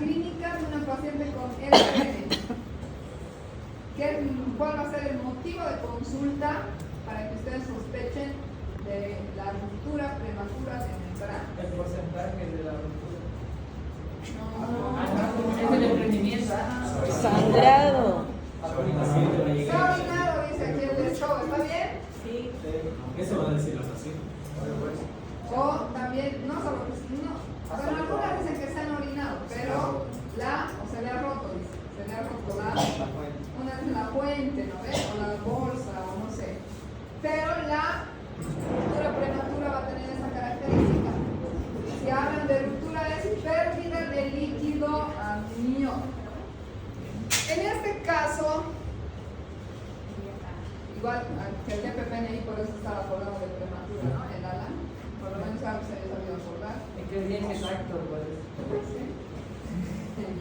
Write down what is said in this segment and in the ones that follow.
clínica de una paciente con LPN. ¿Cuál va a ser el motivo de consulta para que ustedes sospechen de la ruptura prematura de membrana? El porcentaje de la ruptura. No. Es el emprendimiento. Sangrado. Orinado, dice aquí el del show, ¿está bien? Sí. Eso van a decir los así. O también, no solo que no. Bueno, algunas dicen que se han orinado, pero o se le ha roto, dice. Se le ha roto una es la fuente, ¿no ves? O la bolsa, o no sé. Pero la ruptura prematura va a tener esa característica. Si hablan de ruptura es pérdida de líquido amniótico. En este caso, igual que el DPPNI, por eso estaba acordado de prematura, ¿no? El Alan, por lo menos algo se les había acordado. Es que es bien exacto, pues. ¿Sí?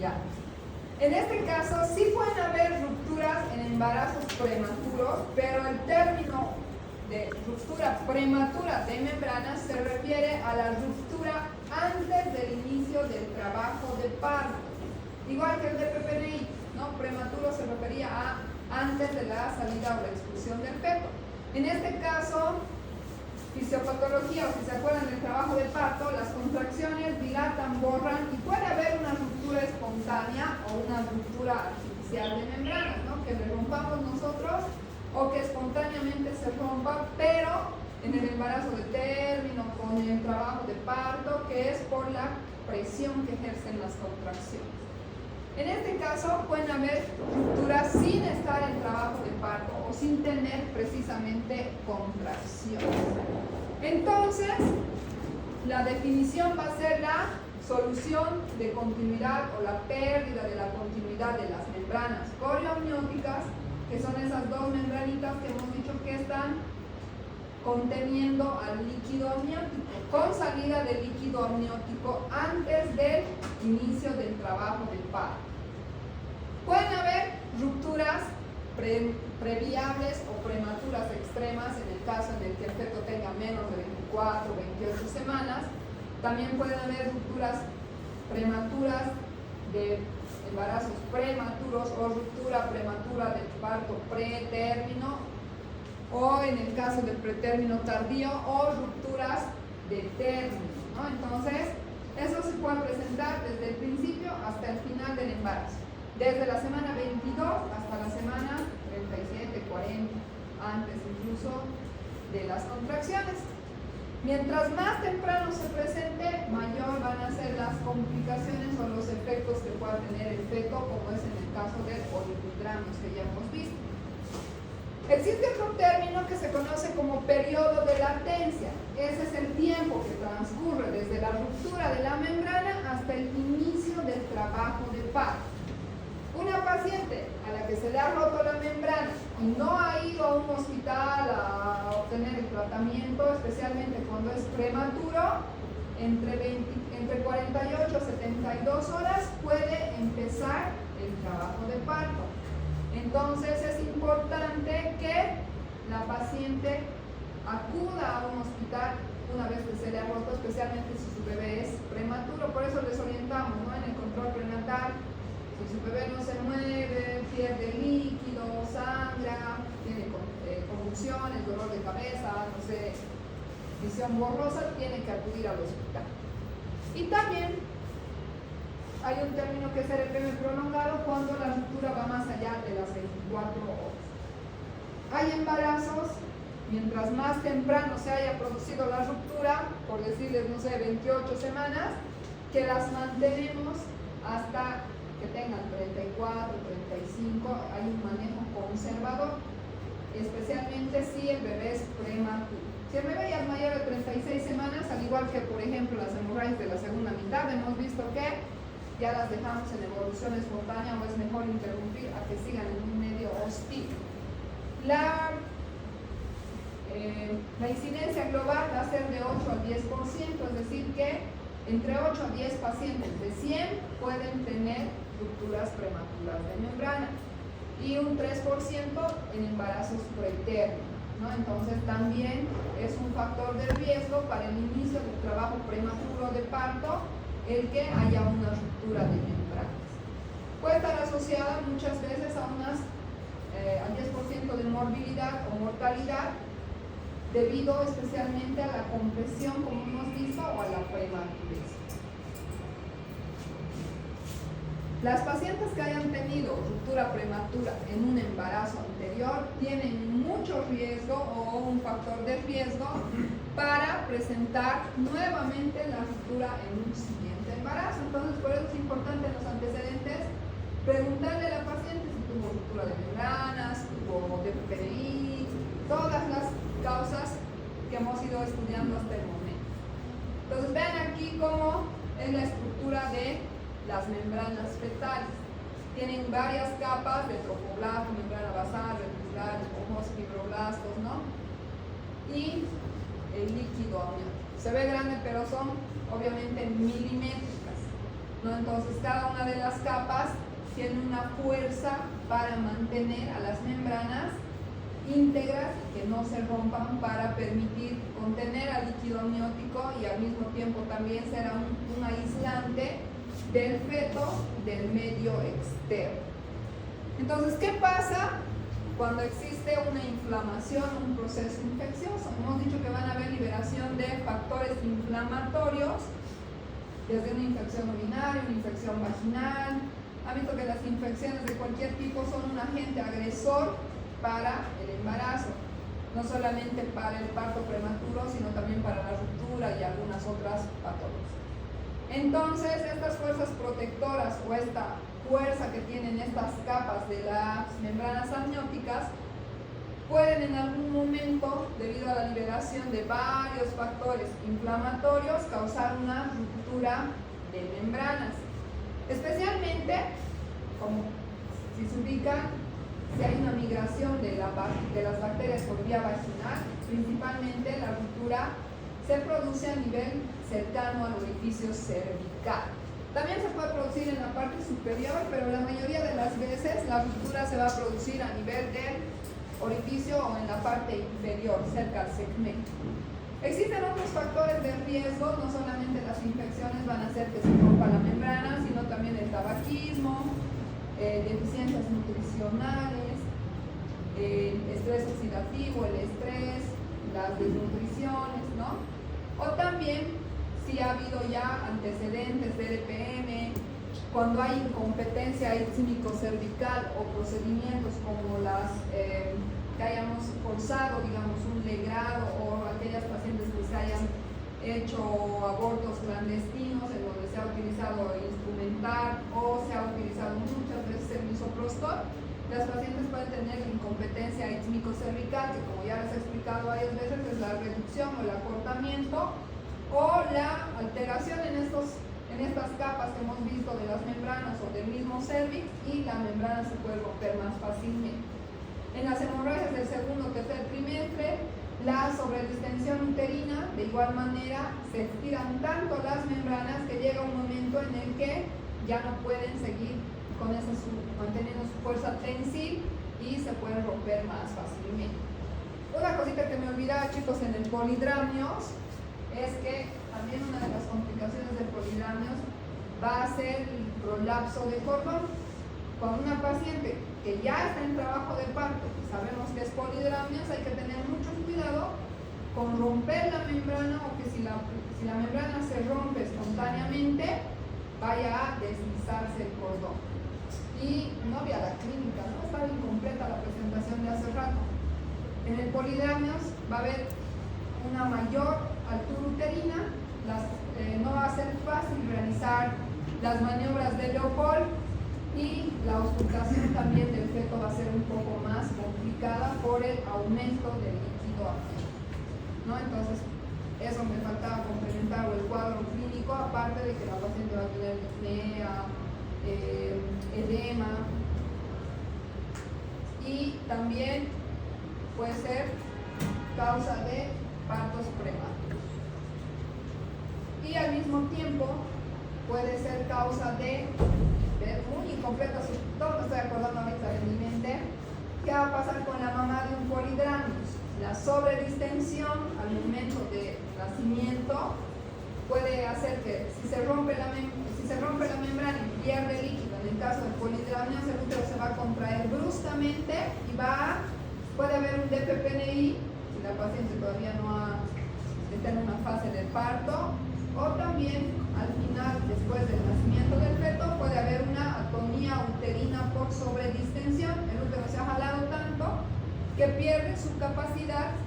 Ya. En este caso, sí pueden haber rupturas en embarazos prematuros, pero el término de ruptura prematura de membranas se refiere a la ruptura antes del inicio del trabajo de parto. Igual que el DPPNI, ¿no? Prematuro se refería a antes de la salida o la expulsión del feto. En este caso, fisiopatología, o si se acuerdan del trabajo de parto, las contracciones dilatan, borran y puede haber una ruptura espontánea o una ruptura artificial de membranas, ¿no? Que le rompamos nosotros o que espontáneamente se rompa, pero en el embarazo de término, con el trabajo de parto, que es por la presión que ejercen las contracciones. En este caso pueden haber rupturas sin estar en trabajo de parto o sin tener precisamente contracciones. Entonces, la definición va a ser la solución de continuidad o la pérdida de la continuidad de las membranas corioamnióticas, que son esas dos membranitas que hemos dicho que están conteniendo al líquido amniótico, con salida del líquido amniótico antes del inicio del trabajo del parto. Pueden haber rupturas previables o prematuras extremas en el caso en el que el feto tenga menos de 24 o 28 semanas. También pueden haber rupturas prematuras de embarazos prematuros o ruptura prematura del parto pretérmino, o en el caso del pretérmino tardío, o rupturas de término, ¿no? Entonces, eso se puede presentar desde el principio hasta el final del embarazo, desde la semana 22 hasta la semana 37, 40, antes incluso de las contracciones. Mientras más temprano se presente, mayor van a ser las complicaciones o los efectos que pueda tener el feto, como es en el caso del oligodramus que ya hemos visto. Existe otro término que se conoce como periodo de latencia. Ese es el tiempo que transcurre desde la ruptura de la membrana hasta el inicio del trabajo de parto. Una paciente a la que se le ha roto la membrana y no ha ido a un hospital a obtener el tratamiento, especialmente cuando es prematuro, entre 48 a 72 horas puede empezar el trabajo de parto. Entonces es importante que la paciente acuda a un hospital una vez que se le ha roto, especialmente si su bebé es prematuro. Por eso les orientamos, ¿no? En el control prenatal, si su bebé no se mueve, pierde líquido, sangra, tiene convulsiones, dolor de cabeza, no sé, visión borrosa, tiene que acudir al hospital. Y también hay un término que es el RPM prolongado cuando la ruptura va más allá de las 24 horas. Hay embarazos, mientras más temprano se haya producido la ruptura, por decirles, no sé, 28 semanas, que las mantenemos hasta que tengan 34, 35, hay un manejo conservador, especialmente si el bebé es prematuro. Si el bebé ya es mayor de 36 semanas, al igual que por ejemplo las hemorragias de la segunda mitad, hemos visto que ya las dejamos en evolución espontánea o es mejor interrumpir a que sigan en un medio hostil. La incidencia global va a ser de 8 al 10%, es decir que entre 8 a 10 pacientes de 100 pueden tener rupturas prematuras de membrana y un 3% en embarazos pretérminos, ¿no? Entonces también es un factor de riesgo para el inicio del trabajo prematuro de parto el que haya una ruptura de membranas. Puede estar asociada muchas veces a al 10% de morbilidad o mortalidad, debido especialmente a la compresión, como hemos visto, o a la prematurez. Las pacientes que hayan tenido ruptura prematura en un embarazo anterior tienen mucho riesgo o un factor de riesgo para presentar nuevamente la ruptura en un siguiente embarazo. Entonces, por eso es importante en los antecedentes preguntarle a la paciente si tuvo ruptura de membranas, tuvo DPPI, todas las causas que hemos ido estudiando hasta el momento. Entonces, vean aquí cómo es la estructura de las membranas fetales. Tienen varias capas de tropoblasto, membrana basal, reticular, esponjosos, fibroblastos, ¿no? Y el líquido amniótico. Se ve grande, pero son obviamente milimétricas, ¿no? Entonces, cada una de las capas tiene una fuerza para mantener a las membranas íntegras y que no se rompan, para permitir contener al líquido amniótico y al mismo tiempo también será un aislante del feto del medio externo. Entonces, ¿qué pasa cuando existe una inflamación, un proceso infeccioso? Hemos dicho que van a haber liberación de factores inflamatorios, desde una infección urinaria, una infección vaginal. Han visto que las infecciones de cualquier tipo son un agente agresor para el embarazo, no solamente para el parto prematuro, sino también para la ruptura y algunas otras patologías. Entonces, estas fuerzas protectoras o esta fuerza que tienen estas capas de las membranas amnióticas pueden en algún momento, debido a la liberación de varios factores inflamatorios, causar una ruptura de membranas. Especialmente, como si se ubica, si hay una migración de las bacterias por vía vaginal, principalmente la ruptura se produce a nivel cercano al orificio cervical. También se puede producir en la parte superior, pero la mayoría de las veces la ruptura se va a producir a nivel del orificio o en la parte inferior, cerca al segmento. Existen otros factores de riesgo, no solamente las infecciones van a hacer que se rompa la membrana, sino también el tabaquismo, deficiencias nutricionales, el estrés oxidativo, el estrés, las desnutriciones, ¿no? O también, si ha habido ya antecedentes de DPM, cuando hay incompetencia químico-cervical o procedimientos como las que hayamos forzado, digamos, un legrado, o aquellas pacientes que se hayan hecho abortos clandestinos en donde se ha utilizado instrumental o se ha utilizado muchas veces el misoprostol, las pacientes pueden tener incompetencia aritmico-cervical, que como ya les he explicado varias veces, es la reducción o el acortamiento o la alteración en estas capas que hemos visto de las membranas o del mismo cervix, y la membrana se puede romper más fácilmente. En las hemorragias del segundo o tercer trimestre, la sobredistensión uterina, de igual manera, se estiran tanto las membranas que llega un momento en el que ya no pueden seguir manteniendo su fuerza tensil y se pueden romper más fácilmente. Una cosita que me olvidaba, chicos, en el polidramios es que también una de las complicaciones del polidramios va a ser el prolapso de cordón. Cuando una paciente que ya está en trabajo de parto y sabemos que es polidramios, hay que tener mucho cuidado con romper la membrana, o que si la membrana se rompe espontáneamente, vaya a deslizarse el cordón. Y no había la clínica, no estaba incompleta la presentación de hace rato. En el polidramios va a haber una mayor altura uterina, no va a ser fácil realizar las maniobras de Leopold, y la auscultación también del feto va a ser un poco más complicada por el aumento del líquido amniótico, ¿no? Entonces, eso me faltaba complementar el cuadro clínico, aparte de que la paciente va a tener disnea, edema, y también puede ser causa de partos prematuros. Y al mismo tiempo puede ser causa de muy incompleta, todo me estoy acordando ahorita de mi mente. ¿Qué va a pasar con la mamá de un polidramios? La sobredistensión al momento de nacimiento puede hacer que, si se rompe la membrana, amnios, el útero se va a contraer bruscamente y puede haber un DPPNI si la paciente todavía está en una fase del parto, o también al final, después del nacimiento del feto, puede haber una atonía uterina por sobredistensión. El útero se ha jalado tanto que pierde su capacidad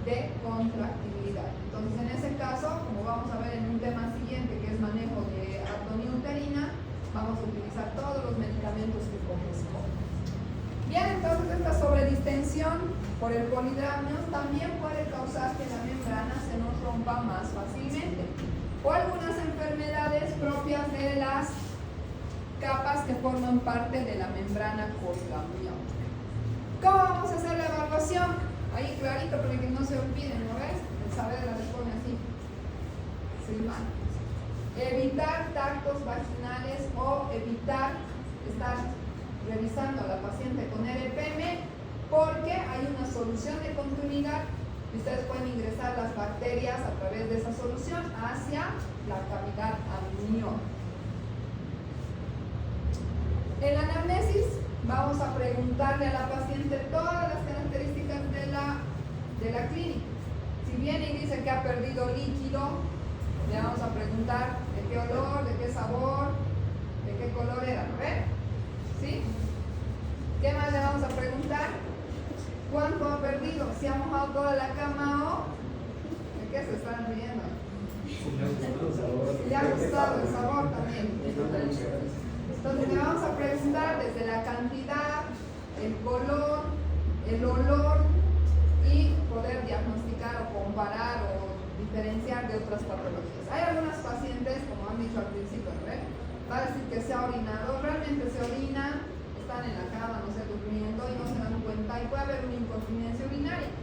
de contractibilidad. Entonces, en ese caso, como vamos a ver en un tema siguiente, que es manejo de atonía uterina, vamos a utilizar todos los medicamentos que corresponden. Bien, entonces esta sobredistensión por el polidramnios también puede causar que la membrana se nos rompa más fácilmente, o algunas enfermedades propias de las capas que forman parte de la membrana coilamniótica. ¿Cómo vamos a hacer la evaluación? Ahí clarito para que no se olviden, ¿no ves? El saber la pone así. Silvana. Evitar tactos vaginales o evitar estar revisando a la paciente con RPM, porque hay una solución de continuidad y ustedes pueden ingresar las bacterias a través de esa solución hacia la cavidad amniótica. En la anamnesis vamos a preguntarle a la paciente todas las características de la clínica. Si viene y dice que ha perdido líquido, le vamos a preguntar de qué olor, de qué sabor, de qué color era, ¿no ven? ¿Sí? ¿Qué más le vamos a preguntar? ¿Cuánto ha perdido? ¿Si ha mojado toda la cama o...? ¿De qué se están riendo? Si le ha gustado el sabor también. Entonces le vamos a preguntar desde la cantidad, el color, el olor y poder diagnosticar o comparar o diferenciar de otras patologías. Hay algunas pacientes, como han dicho al principio, ¿no? Va a decir que se ha orinado, realmente se orina, están en la cama, no sé, durmiendo y no se dan cuenta y puede haber una incontinencia urinaria.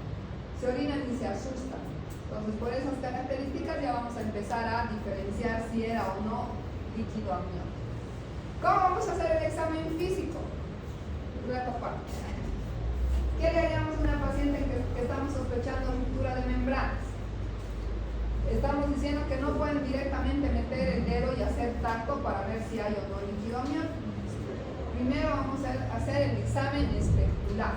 Se orinan y se asustan. Entonces, por esas características ya vamos a empezar a diferenciar si era o no líquido amniótico. ¿Cómo vamos a hacer el examen físico? Reto parte. ¿Qué le haríamos a una paciente que estamos sospechando ruptura de membranas? Estamos diciendo que no pueden directamente meter el dedo y hacer tacto para ver si hay o no líquido amniótico. Primero vamos a hacer el examen especular.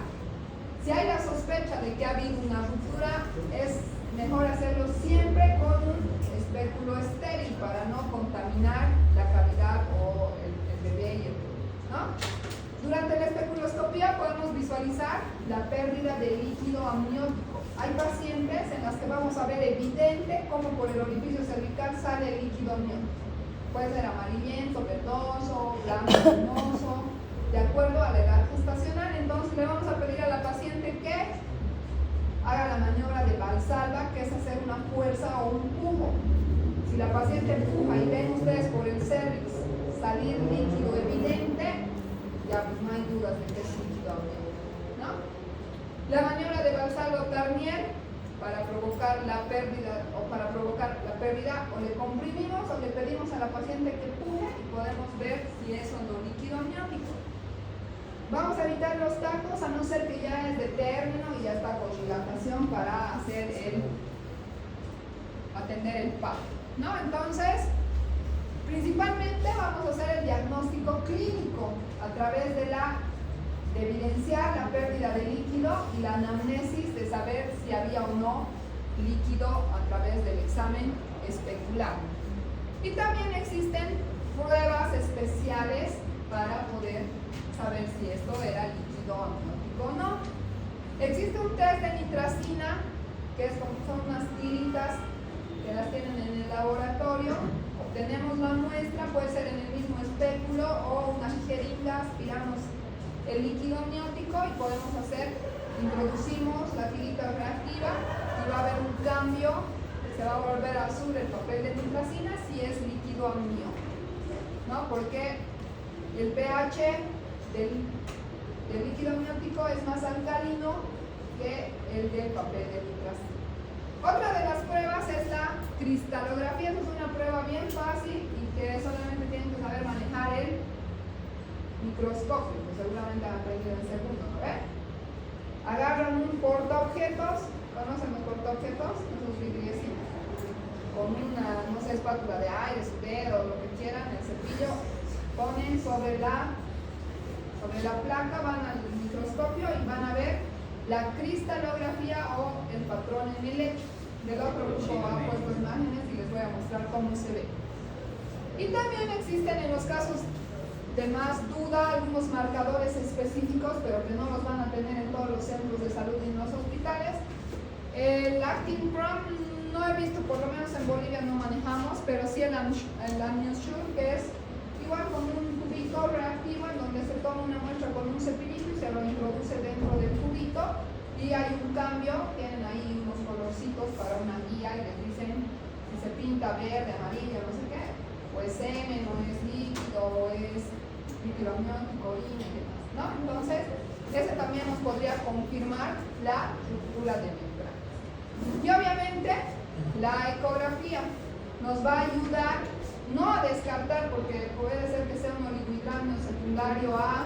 Si hay la sospecha de que ha habido una ruptura, es mejor hacerlo siempre con un espéculo estéril para no contaminar la cavidad o el bebé y el bebé, ¿no? Durante la especuloscopía podemos visualizar la pérdida de líquido amniótico. Hay pacientes en las que vamos a ver evidente cómo por el orificio cervical sale el líquido amniótico. Puede ser amarillento, verdoso, blanco, luminoso, de acuerdo a la edad gestacional. Entonces le vamos a pedir a la paciente que haga la maniobra de Valsalva, que es hacer una fuerza o un pujo. Si la paciente empuja y ven ustedes por el cervix salir líquido evidente, ya pues no hay dudas de que es líquido amniótico, ¿no? La maniobra de Valsalva-Tarnier para provocar la pérdida o le comprimimos o le pedimos a la paciente que puje y podemos ver si es o no líquido amniótico. Vamos a evitar los tactos a no ser que ya es de término y ya está con dilatación para atender el parto, ¿no? Entonces, principalmente vamos a hacer el diagnóstico clínico a través de evidenciar la pérdida de líquido y la anamnesis de saber si había o no líquido a través del examen especular. Y también existen pruebas especiales para poder saber si esto era líquido amniótico o no. Existe un test de nitracina, que son unas tiritas que las tienen en el laboratorio. Obtenemos la muestra, puede ser en el mismo espéculo o unas jeringas, aspiramos el líquido amniótico y podemos introducimos la tirita reactiva y va a haber un cambio, se va a volver azul el papel de nitracina si es líquido amniótico, ¿no? Porque el pH del líquido amniótico es más alcalino que el del papel de nitracina. Otra de las pruebas es la cristalografía. Es una prueba bien fácil y que solamente tienen que saber manejar el microscopio, que seguramente han aprendido en segundo, ¿no ven? Agarran un portaobjetos, ¿conocen los portaobjetos? Esos vidriecitos, con una, no sé, espátula de aire, su dedo, lo que quieran, el cepillo, ponen sobre la Sobre la placa van al microscopio y van a ver la cristalografía o el patrón en el lecho. Del otro grupo han puesto imágenes y les voy a mostrar cómo se ve. Y también existen en los casos de más duda algunos marcadores específicos, pero que no los van a tener en todos los centros de salud y en los hospitales. El Actin Prom no he visto, por lo menos en Bolivia no manejamos, pero sí el Amniosure, que es igual como un cubito reactivo en donde se toma una muestra con un cepillito y se lo introduce dentro del cubito y hay un cambio, tienen ahí unos colorcitos para una guía y les dicen si se pinta verde, amarillo, no sé qué, o es semen, o es líquido, o es líquido amniótico, orina y demás, ¿no? Entonces, ese también nos podría confirmar la ruptura de membrana. Y obviamente, la ecografía nos va a ayudar no a descartar, porque puede ser que sea un oligohidramnio secundario a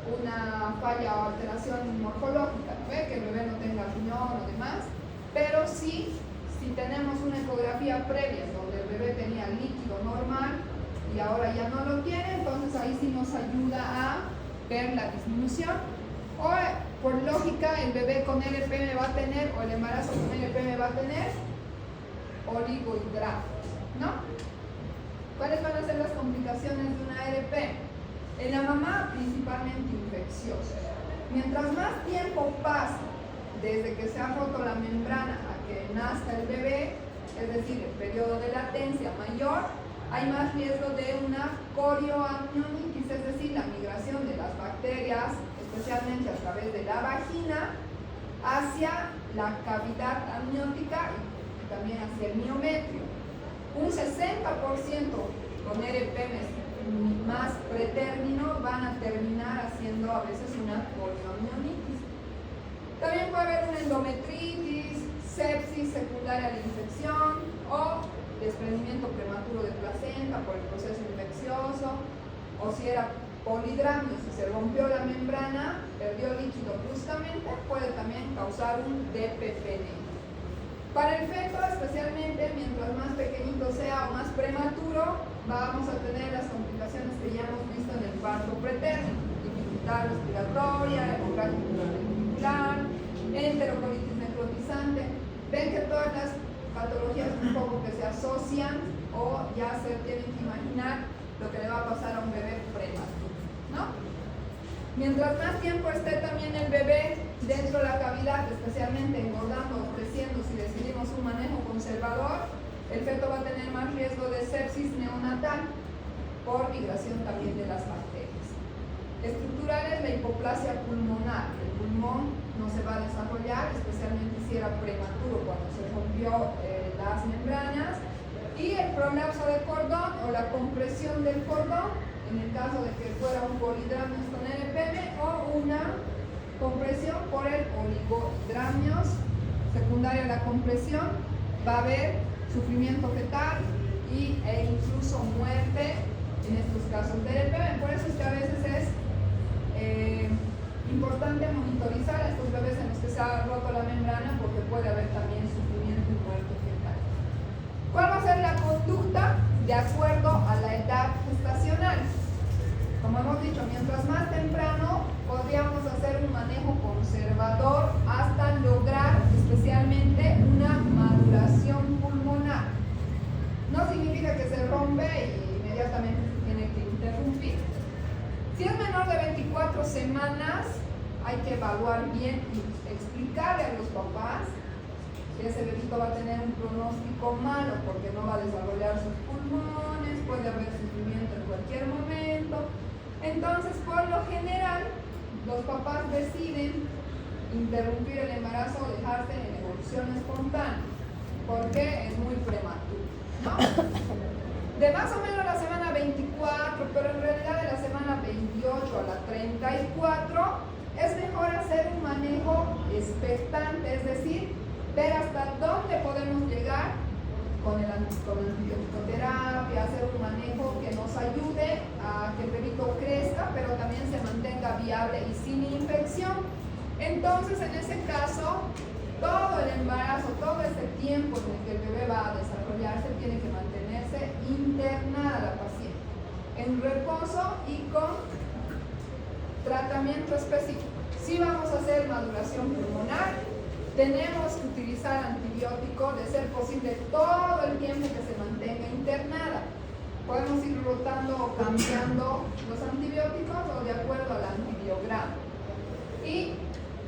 una falla o alteración morfológica, ¿no? Que el bebé no tenga riñón o demás, pero sí, si tenemos una ecografía previa donde el bebé tenía líquido normal y ahora ya no lo tiene, entonces ahí sí nos ayuda a ver la disminución. O por lógica, el bebé con LPM va a tener, o el embarazo con LPM va a tener oligohidramnios, ¿no? ¿Cuáles van a ser las complicaciones de una LP? En la mamá, principalmente infecciosa. Mientras más tiempo pasa desde que se ha roto la membrana a que nazca el bebé, es decir, el periodo de latencia mayor, hay más riesgo de una corioamnionitis, es decir, la migración de las bacterias, especialmente a través de la vagina, hacia la cavidad amniótica y también hacia el miometrio. Un 60% con RPM más pretérmino van a terminar haciendo a veces una corioamnionitis. También puede haber una endometritis, sepsis secundaria a la infección o desprendimiento prematuro de placenta por el proceso infeccioso, o si era polidramio, si se rompió la membrana, perdió líquido bruscamente, puede también causar un DPPN. Para el feto, especialmente mientras más pequeñito sea o más prematuro, vamos a tener las complicaciones que ya hemos visto en el parto pretérmino: dificultad respiratoria, hemorragia ventricular, enterocolitis necrotizante. Ven que todas las patologías un poco que se asocian o ya se tienen que imaginar lo que le va a pasar a un bebé prematuro, ¿no? Mientras más tiempo esté también el bebé dentro de la cavidad, especialmente engordando o creciendo, si decidimos un manejo conservador, el feto va a tener más riesgo de sepsis neonatal por migración también de las bacterias. Estructurales, la hipoplasia pulmonar. El pulmón no se va a desarrollar, especialmente si era prematuro cuando se rompió las membranas. Y el prolapso del cordón o la compresión del cordón, en el caso de que fuera un polidramnios con LPM, o una compresión por el oligohidramnios secundaria a la compresión, va a haber sufrimiento fetal e incluso muerte en estos casos de LPM. Por eso es que a veces es importante monitorizar a estos bebés en los que se ha roto la membrana, porque puede haber también sufrimiento y muerte fetal. ¿Cuál va a ser la conducta de acuerdo a la edad gestacional? Como hemos dicho, mientras más temprano podríamos hacer un manejo conservador hasta lograr especialmente una maduración pulmonar. No significa que se rompe y inmediatamente se tiene que interrumpir. Si es menor de 24 semanas, hay que evaluar bien y explicarle a los papás que ese bebito va a tener un pronóstico malo porque no va a desarrollar sus pulmones, puede haber sufrimiento en cualquier momento. Entonces, por lo general, los papás deciden interrumpir el embarazo o dejarse en evolución espontánea porque es muy prematuro, ¿no? De más o menos la semana 24, pero en realidad de la semana 28 a la 34, es mejor hacer un manejo expectante, es decir, ver hasta dónde podemos llegar con la antibioticoterapia, hacer un manejo que nos ayude a que el bebito crezca, pero también se mantenga viable y sin infección. Entonces, en ese caso, todo el embarazo, todo ese tiempo en el que el bebé va a desarrollarse, tiene que mantenerse internada la paciente, en reposo y con Tratamiento específico. Si vamos a hacer maduración pulmonar, tenemos que utilizar antibiótico, de ser posible todo el tiempo que se mantenga internada. Podemos ir rotando o cambiando los antibióticos o de acuerdo al antibiograma. Y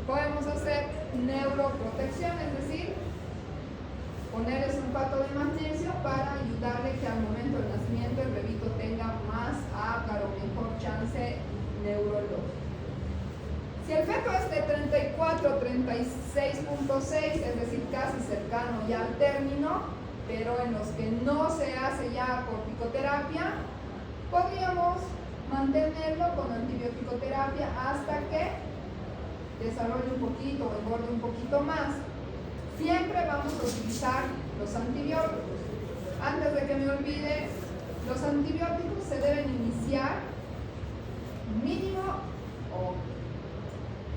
podemos hacer neuroprotección, es decir, ponerle sulfato de magnesio para ayudarle que al momento del nacimiento el bebito tenga más ácaro, mejor chance neurológico. Si el feto es de 34, 36.6, es decir, casi cercano ya al término, pero en los que no se hace ya corticoterapia, podríamos mantenerlo con antibiótico-terapia hasta que desarrolle un poquito o engorde un poquito más. Siempre vamos a utilizar los antibióticos. Antes de que me olvide, los antibióticos se deben iniciar mínimo o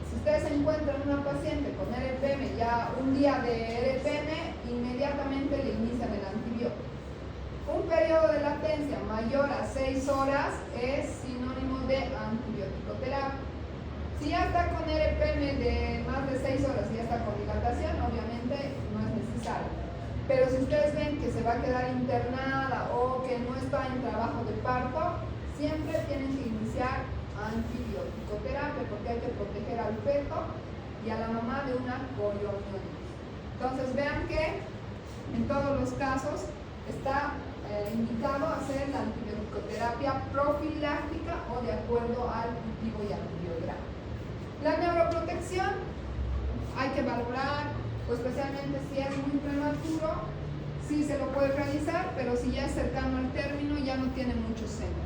si ustedes encuentran una paciente con RPM, ya un día de RPM, inmediatamente le inician el antibiótico. Un periodo de latencia mayor a 6 horas es sinónimo de antibiótico-terapia. Si ya está con RPM de más de 6 horas y ya está con dilatación, obviamente no es necesario. Pero si ustedes ven que se va a quedar internada o que no está en trabajo de parto, siempre tienen que iniciar antibiótico-terapia porque hay que proteger al feto y a la mamá de una coriomionitis. Entonces vean que en todos los casos está indicado hacer la antibiótico-terapia profiláctica o de acuerdo al cultivo y antibiograma. La neuroprotección hay que valorar, o especialmente si es muy prematuro, sí se lo puede realizar, pero si ya es cercano al término ya no tiene mucho sentido.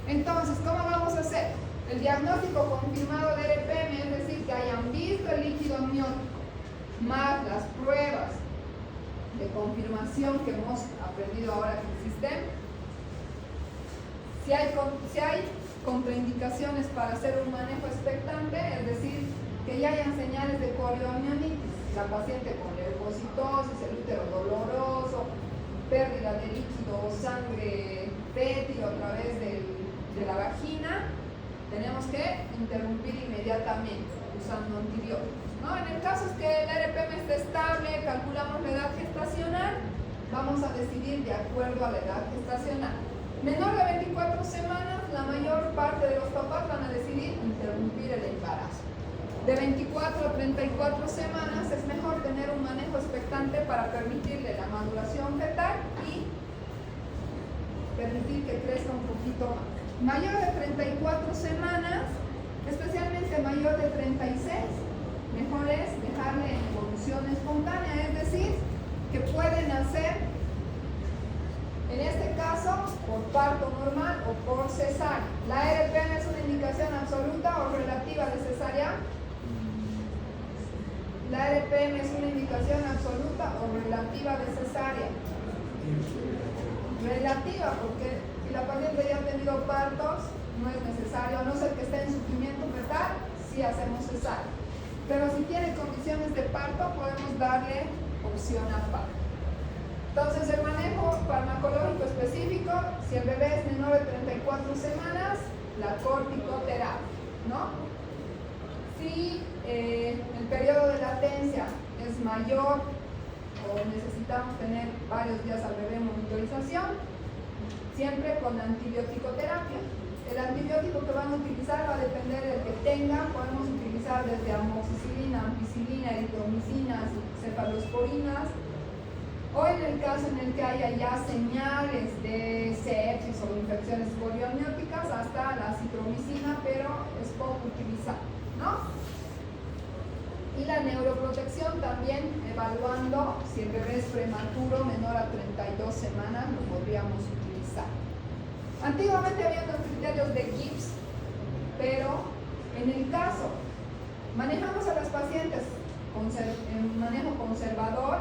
Entonces, ¿cómo vamos a hacer? El diagnóstico confirmado de RPM, es decir, que hayan visto el líquido amniótico, más las pruebas de confirmación que hemos aprendido ahora que existen. Si hay contraindicaciones para hacer un manejo expectante, es decir, que ya hayan señales de coriomionitis, la paciente con leucocitosis, el útero doloroso, pérdida de líquido o sangre fétida a través de la vagina, tenemos que interrumpir inmediatamente usando antibióticos, ¿no? En el caso es que el RPM esté estable, calculamos la edad gestacional, vamos a decidir de acuerdo a la edad gestacional. Menor de 24 semanas, la mayor parte de los papás van a decidir interrumpir el embarazo. De 24 a 34 semanas es mejor tener un manejo expectante para permitirle la maduración fetal y permitir que crezca un poquito más. Mayor de 34 semanas, especialmente mayor de 36, mejor es dejarle en evolución espontánea, es decir, que pueden nacer, en este caso, por parto normal o por cesárea. ¿La RPM es una indicación absoluta o relativa de cesárea? ¿La RPM es una indicación absoluta o relativa de cesárea? Relativa, porque si la paciente ya ha tenido partos, no es necesario, a no ser que esté en sufrimiento fetal, sí hacemos cesárea. Pero si tiene condiciones de parto, podemos darle opción a parto. Entonces, el manejo farmacológico específico, si el bebé es menor de 34 semanas, la corticoterapia, ¿no? Si el periodo de latencia es mayor o necesitamos tener varios días al bebé en monitorización, siempre con antibiótico-terapia. El antibiótico que van a utilizar va a depender del que tenga. Podemos utilizar desde amoxicilina, ampicilina, eritromicinas, cefalosporinas, o en el caso en el que haya ya señales de sepsis o infecciones corioamnióticas, hasta la citromicina, pero es poco utilizada, ¿no? Y la neuroprotección también, evaluando si el bebé es prematuro, menor a 32 semanas, lo podríamos utilizar. Antiguamente había unos criterios de Gibbs, pero en el caso, manejamos a las pacientes en manejo conservador,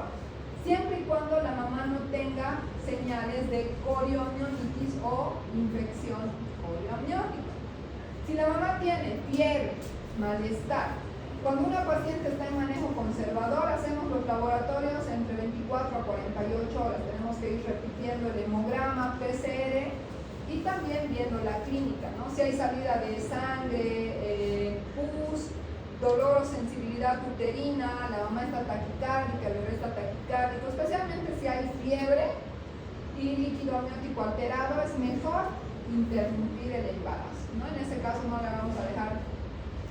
siempre y cuando la mamá no tenga señales de corioamnionitis o infección corioamniótica. Si la mamá tiene fiebre, malestar, cuando una paciente está en manejo conservador, hacemos los laboratorios entre 24 a 48 horas. Tenemos que ir repitiendo el hemograma, PCR, y también viendo la clínica, ¿no? Si hay salida de sangre, pus, dolor o sensibilidad uterina, la mamá está taquicárdica, el bebé está taquicárdico, especialmente si hay fiebre y líquido amniótico alterado, es mejor interrumpir el embarazo, ¿no? En ese caso no le vamos a dejar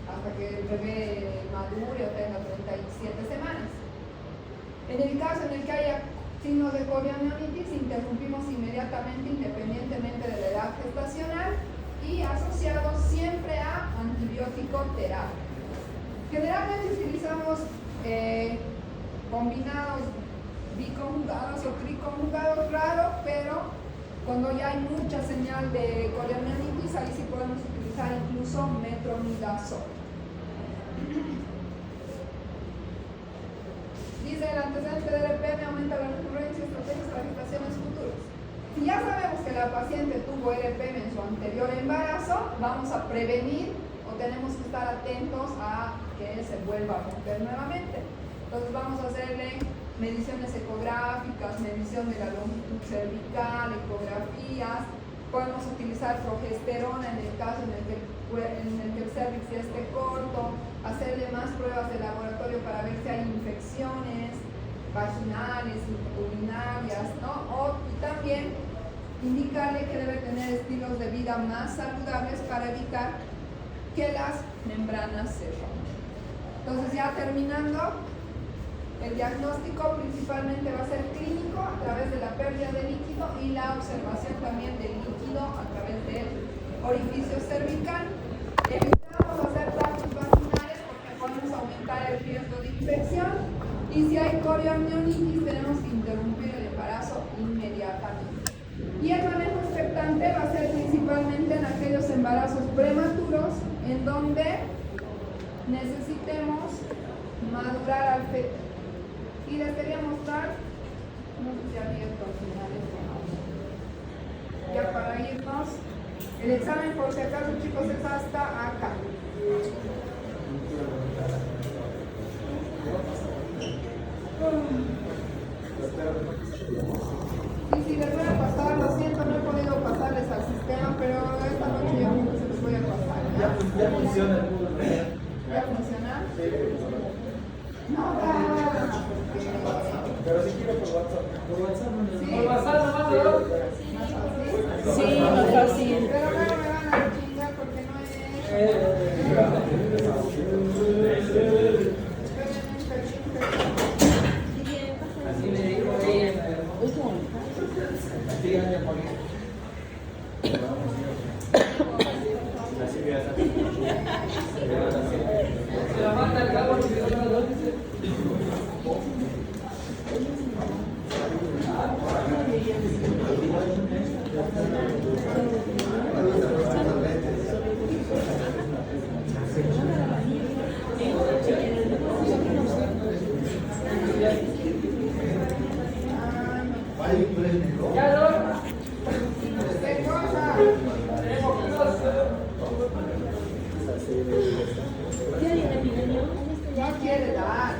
hasta que el bebé madure o tenga 37 semanas. En el caso en el que haya signos de coriomionitis, interrumpimos inmediatamente independientemente de la edad gestacional y asociado siempre a antibiótico terapia. Generalmente utilizamos combinados biconjugados o triconjugados, raro, pero cuando ya hay mucha señal de coriomionitis, ahí sí podemos utilizar incluso metronidazol. Dice, el antecedente de ERPM aumenta la recurrencia y estrategias para gestaciones futuras. Si ya sabemos que la paciente tuvo ERPM en su anterior embarazo, vamos a prevenir o tenemos que estar atentos a que se vuelva a romper nuevamente. Entonces vamos a hacerle mediciones ecográficas, medición de la longitud cervical, ecografías. Podemos utilizar progesterona en el caso en el que el cervix ya esté corto, hacerle más pruebas de laboratorio para ver si hay infecciones vaginales, urinarias, ¿no? Y también indicarle que debe tener estilos de vida más saludables para evitar que las membranas se rompan. Entonces, ya terminando, el diagnóstico principalmente va a ser clínico a través de la pérdida de líquido y la observación también del líquido a través del orificio cervical. Evitamos hacer partos vaginales porque podemos aumentar el riesgo de infección, y si hay coriomionitis tenemos que interrumpir el embarazo inmediatamente. Y el manejo expectante va a ser principalmente en aquellos embarazos prematuros en donde necesitemos madurar al feto. Y les quería mostrar, no sé si abierto al final esto, ya para irnos, el examen por si acaso, chicos, es hasta acá. Y si les voy a pasar, lo siento, no he podido pasarles al sistema, pero esta noche yo mismo se los voy a pasar. Ya funciona el Google. ¿Ya funciona? No, Pero si quiero por WhatsApp. Por WhatsApp no. sí. Por WhatsApp nomás, ¿no? Sí, más fácil. Pero luego me van a chingar porque no es. Así me dijo ella. Díganle por qué. Así que ya está. Se la manda al cabo y se la manda. Ya no. ¿Qué cosa? No quiere dar.